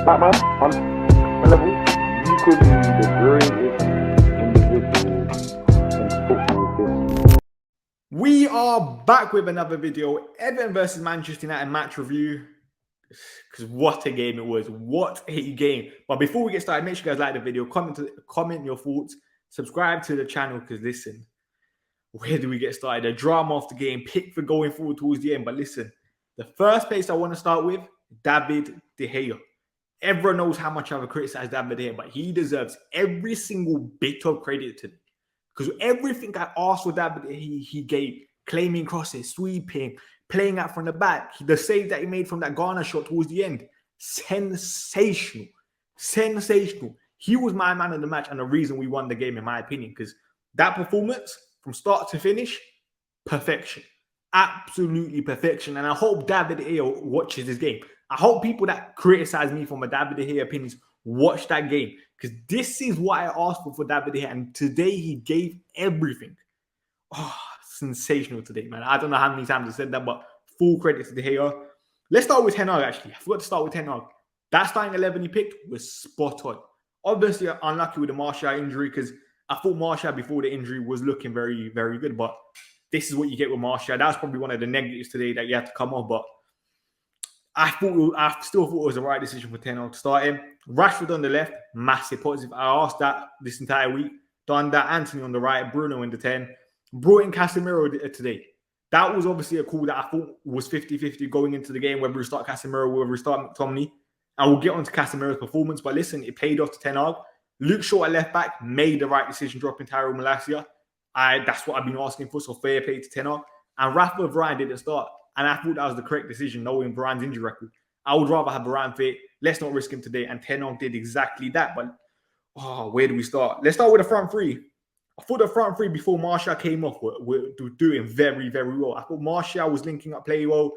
Batman, on a level, you could be the greatest individual in football history. We are back with another video, Everton versus Manchester United match review. Because what a game it was. What a game. But before we get started, make sure you guys like the video, comment your thoughts, subscribe to the channel, because listen, where do we get started? The drama of the game, pick for going forward towards the end. But listen, the first place I want to start with, David de Gea. Everyone knows how much I've criticized David de Gea, but he deserves every single bit of credit today. Because everything I asked for David de Gea, he gave. Claiming crosses, sweeping, playing out from the back. The save that he made from that Ghana shot towards the end. Sensational. Sensational. He was my man of the match and the reason we won the game, in my opinion. Because that performance, from start to finish, perfection. Absolutely perfection. And I hope David de Gea watches this game. I hope people that criticize me for my David de Gea opinions watch that game. Because this is what I asked for David de Gea. And today he gave everything. Oh, sensational today, man. I don't know how many times I said that, but full credit to De Gea. Let's start with Ten Hag, actually. I forgot to start with Ten Hag. That starting 11 he picked was spot on. Obviously, unlucky with the Martial injury, because I thought Martial before the injury was looking very, very good, but this is what you get with Martial. That was probably one of the negatives today that you had to come off, but I still thought it was the right decision for Ten Hag to start him. Rashford on the left, massive positive. I asked that this entire week. Done that. Anthony on the right, Bruno in the 10. Brought in Casemiro today. That was obviously a call that I thought was 50-50 going into the game, whether we start Casemiro or whether we start McTominay. And we'll get on to Casemiro's performance. But listen, it paid off to Ten Hag. Luke Shaw at left back made the right decision dropping Tyrell Malacia. That's what I've been asking for, so fair play to Ten Hag. And Rashford Varane didn't start. And I thought that was the correct decision, knowing Varane's injury record. I would rather have Varane fit. Let's not risk him today. And Ten Hag did exactly that. But, where do we start? Let's start with the front three. I thought the front three before Martial came off were doing very, very well. I thought Martial was linking up play well,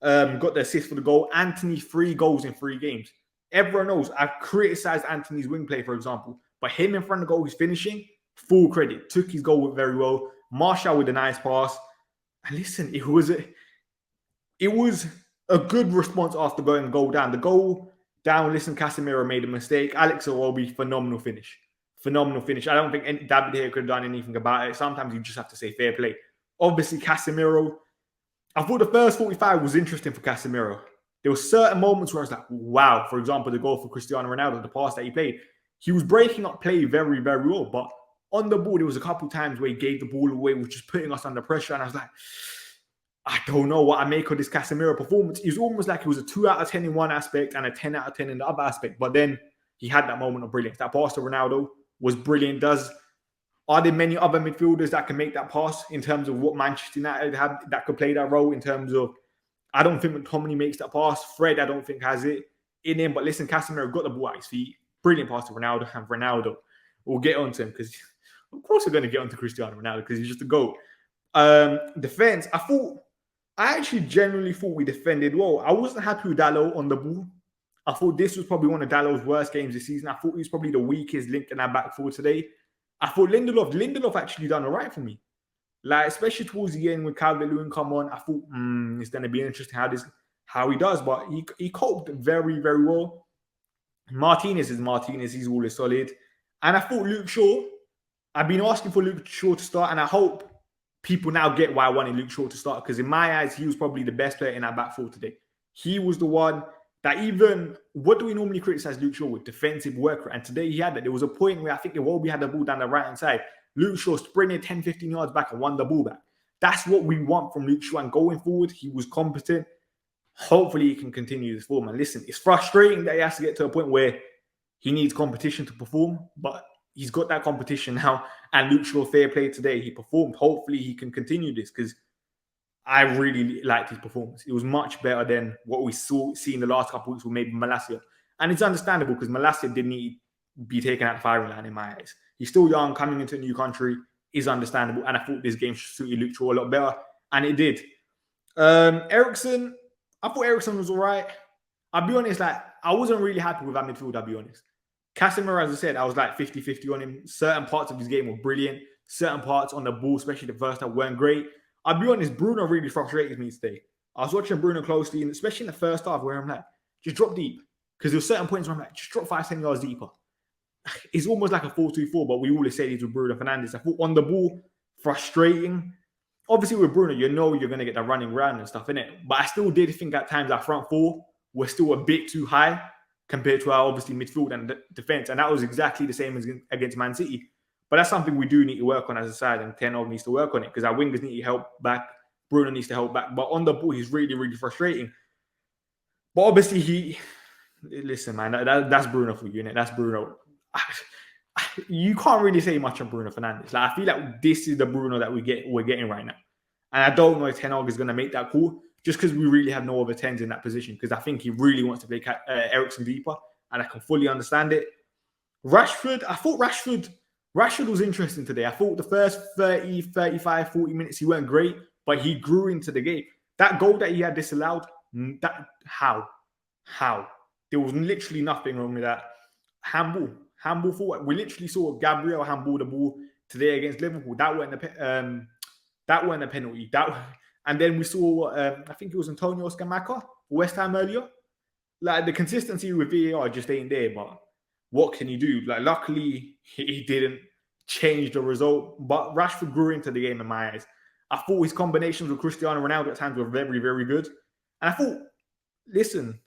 got the assist for the goal. Anthony, 3 goals in 3 games. Everyone knows I've criticized Anthony's wing play, for example, but him in front of the goal, he's finishing, full credit. Took his goal very well. Martial with a nice pass. And listen, it was a good response after going goal down. The goal down, listen, Casemiro made a mistake. Alex Iwobi, phenomenal finish. Phenomenal finish. I don't think David de Gea could have done anything about it. Sometimes you just have to say fair play. Obviously, Casemiro, I thought the first 45 was interesting for Casemiro. There were certain moments where I was like, wow. For example, the goal for Cristiano Ronaldo, the pass that he played. He was breaking up play very, very well. But on the ball, there was a couple times where he gave the ball away, which is putting us under pressure. And I was like, I don't know what I make of this Casemiro performance. It was almost like it was a 2 out of 10 in one aspect and a 10 out of 10 in the other aspect. But then he had that moment of brilliance. That pass to Ronaldo was brilliant. Are there many other midfielders that can make that pass in terms of what Manchester United have that could play that role in terms of, I don't think McTominay makes that pass. Fred, I don't think has it in him. But listen, Casemiro got the ball at his feet. Brilliant pass to Ronaldo. And Ronaldo, we'll get onto him because, of course, we're going to get onto Cristiano Ronaldo because he's just a GOAT. Defense, I actually genuinely thought we defended well. I wasn't happy with Dalot on the ball. I thought this was probably one of Dalot's worst games this season. I thought he was probably the weakest link in our back four today. I thought Lindelof actually done all right for me. Like, especially towards the end when Calvert-Lewin come on, I thought, it's going to be interesting how he does. But he coped very, very well. Martinez is Martinez. He's always solid. And I thought Luke Shaw, I've been asking for Luke Shaw to start, and I hope people now get why I wanted Luke Shaw to start, because in my eyes, he was probably the best player in our back four today. He was the one that even, what do we normally criticize Luke Shaw with? Defensive work. And today he had that. There was a point where I think Iwobi had the ball down the right-hand side. Luke Shaw sprinted 10, 15 yards back and won the ball back. That's what we want from Luke Shaw. And going forward, he was competent. Hopefully he can continue this form. And listen, it's frustrating that he has to get to a point where he needs competition to perform, but he's got that competition now. And Luke Shaw, fair play today. He performed. Hopefully he can continue this, because I really liked his performance. It was much better than what we see in the last couple of weeks with maybe Malacia. And it's understandable because Malacia didn't need to be taken out the firing line in my eyes. He's still young, coming into a new country is understandable. And I thought this game suited Luke Shaw a lot better. And it did. Eriksen, I thought Eriksen was all right. I'll be honest, like, I wasn't really happy with that midfield, I'll be honest. Casemiro, as I said, I was like 50-50 on him. Certain parts of his game were brilliant. Certain parts on the ball, especially the first half, weren't great. I'll be honest, Bruno really frustrated me today. I was watching Bruno closely, and especially in the first half, where I'm like, just drop deep. Because there's certain points where I'm like, just drop 5-10 yards deeper. It's almost like a 4-2-4, but we always say this with Bruno Fernandes. I thought on the ball, frustrating. Obviously, with Bruno, you know you're going to get the running round and stuff, innit? But I still did think at times our front four were still a bit too high compared to our, obviously, midfield and defence. And that was exactly the same as against Man City. But that's something we do need to work on as a side, and Ten Hag needs to work on it because our wingers need to help back. Bruno needs to help back. But on the ball, he's really, really frustrating. But obviously, listen, man, that's Bruno for you, innit? That's Bruno. You can't really say much on Bruno Fernandes. Like, I feel like this is the Bruno that we're getting right now. And I don't know if Ten Hag is going to make that call just because we really have no other 10s in that position, because I think he really wants to play Eriksen deeper, and I can fully understand it. Rashford, I thought Rashford was interesting today. I thought the first 30, 35, 40 minutes he weren't great, but he grew into the game. That goal that he had disallowed, how? There was literally nothing wrong with that. Handball forward. We literally saw Gabriel handball the ball today against Liverpool. That wasn't a penalty. And then we saw, I think it was Antonio Scamacca for West Ham earlier. Like, the consistency with VAR just ain't there, but what can you do? Like, luckily, he didn't change the result, but Rashford grew into the game in my eyes. I thought his combinations with Cristiano Ronaldo at times were very, very good. And I thought, listen,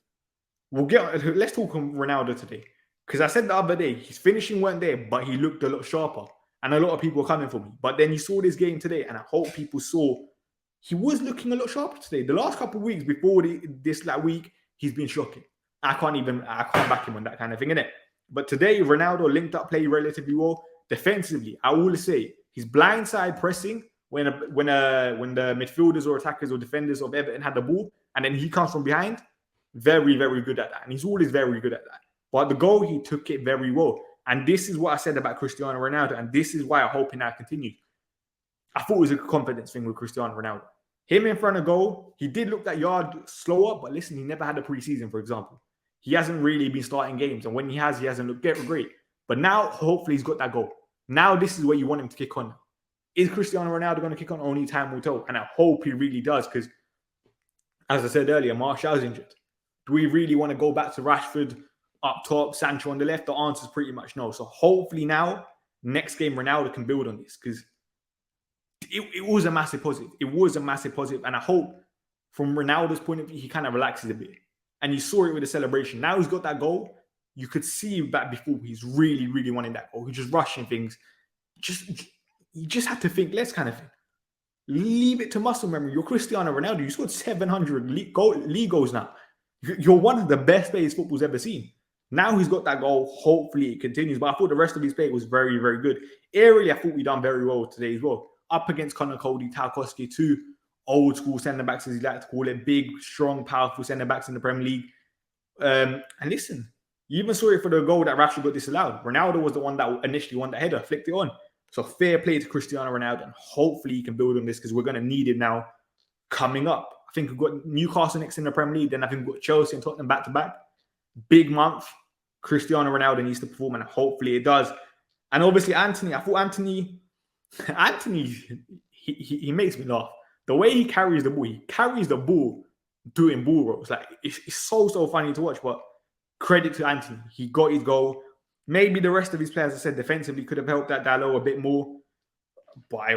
let's talk on Ronaldo today. Because I said the other day, his finishing weren't there, but he looked a lot sharper. And a lot of people were coming for me. But then you saw this game today, and I hope people saw he was looking a lot sharper today. The last couple of weeks before this week, he's been shocking. I can't back him on that kind of thing, innit? But today, Ronaldo linked up play relatively well. Defensively, I will say, his blindside pressing when the midfielders or attackers or defenders of Everton had the ball, and then he comes from behind, very, very good at that. And he's always very good at that. But the goal, he took it very well. And this is what I said about Cristiano Ronaldo. And this is why I'm hoping that continues. I thought it was a confidence thing with Cristiano Ronaldo. Him in front of goal, he did look that yard slower. But listen, he never had a preseason, for example. He hasn't really been starting games. And when he hasn't looked great. But now, hopefully, he's got that goal. Now, this is where you want him to kick on. Is Cristiano Ronaldo going to kick on? Only time will tell. And I hope he really does. Because, as I said earlier, Martial's injured. Do we really want to go back to Rashford up top, Sancho on the left? The answer is pretty much no. So hopefully now, next game, Ronaldo can build on this, because it was a massive positive. It was a massive positive. And I hope from Ronaldo's point of view, he kind of relaxes a bit. And you saw it with the celebration. Now he's got that goal. You could see that before he's really, really wanting that goal. He's just rushing things. You just have to think less kind of thing. Leave it to muscle memory. You're Cristiano Ronaldo. You scored 700 league goals now. You're one of the best players football's ever seen. Now he's got that goal. Hopefully it continues. But I thought the rest of his play was very, very good. Aerially, I thought we done very well today as well. Up against Connor Cody, Tarkowski, two old school centre-backs, as he like to call it. Big, strong, powerful centre-backs in the Premier League. And listen, you even saw it for the goal that Rashford got disallowed. Ronaldo was the one that initially won the header, flicked it on. So fair play to Cristiano Ronaldo. And hopefully he can build on this, because we're going to need it now coming up. I think we've got Newcastle next in the Premier League. Then I think we've got Chelsea and Tottenham back-to-back. Big month. Cristiano Ronaldo needs to perform, and hopefully it does. And obviously Anthony, I thought Anthony, he makes me laugh. The way he carries the ball doing ball rolls. Like, it's so funny to watch, but credit to Anthony. He got his goal. Maybe the rest of his players, as I said, defensively could have helped that Dalot a bit more. But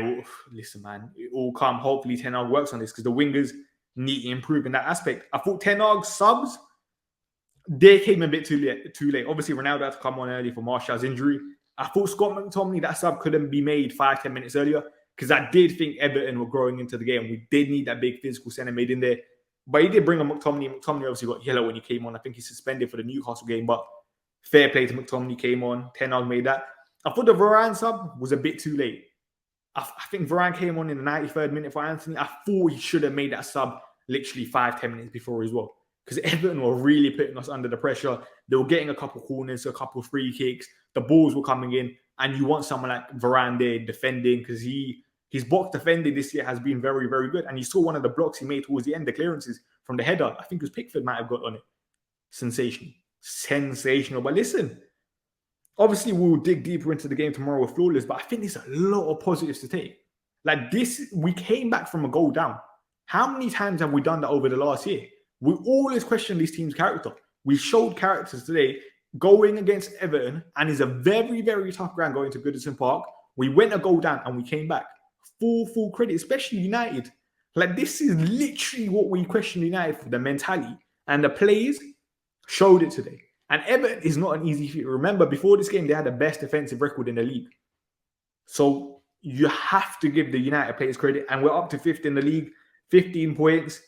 listen, man, it all come. Hopefully Ten Hag works on this, because the wingers need to improve in that aspect. I thought Ten Hag subs, they came a bit too late. Obviously, Ronaldo had to come on early for Martial's injury. I thought Scott McTominay, that sub couldn't be made 5-10 minutes earlier, because I did think Everton were growing into the game. We did need that big physical centre made in there. But he did bring on McTominay. McTominay obviously got yellow when he came on. I think he's suspended for the Newcastle game, but fair play to McTominay, came on. Ten Hag made that. I thought the Varane sub was a bit too late. I think Varane came on in the 93rd minute for Anthony. I thought he should have made that sub literally 5-10 minutes before as well, because Everton were really putting us under the pressure. They were getting a couple corners, a couple free kicks. The balls were coming in, and you want someone like Varane there defending, because his box defending this year has been very, very good. And you saw one of the blocks he made towards the end, the clearances from the header. I think it was Pickford might have got on it. Sensational. But listen, obviously we'll dig deeper into the game tomorrow with Flawless, but I think there's a lot of positives to take. Like this, we came back from a goal down. How many times have we done that over the last year? We always question this team's character. We showed characters today going against Everton, and it's a very, very tough ground going to Goodison Park. We went a goal down and we came back. Full credit, especially United. Like, this is literally what we questioned United for, the mentality. And the players showed it today. And Everton is not an easy feat. Remember, before this game, they had the best defensive record in the league. So you have to give the United players credit. And we're up to 5th in the league, 15 points.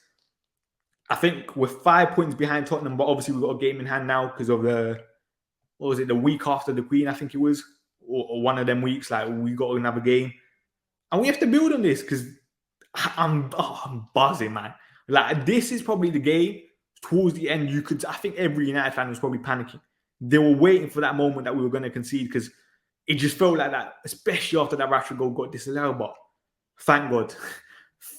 I think we're 5 points behind Tottenham, but obviously we've got a game in hand now because of the week after the Queen, I think it was, or one of them weeks. Like, we got another game. And we have to build on this because I'm buzzing, man. Like, this is probably the game towards the end. I think every United fan was probably panicking. They were waiting for that moment that we were going to concede because it just felt like that, especially after that Rashford goal got disallowed. But thank God.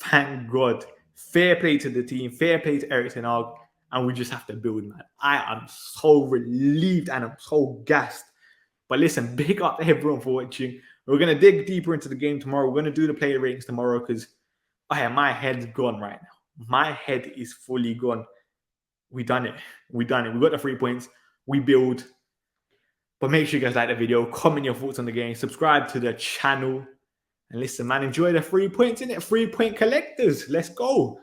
Thank God. Fair play to the team. Fair play to Eric Ten Hag. And we just have to build, man. I am so relieved and I'm so gassed. But listen, big up to everyone for watching. We're going to dig deeper into the game tomorrow. We're going to do the player ratings tomorrow because my head's gone right now. My head is fully gone. We done it. We got the 3 points. We build. But make sure you guys like the video. Comment your thoughts on the game. Subscribe to the channel. And listen, man, enjoy the 3 points, innit? 3 point collectors. Let's go.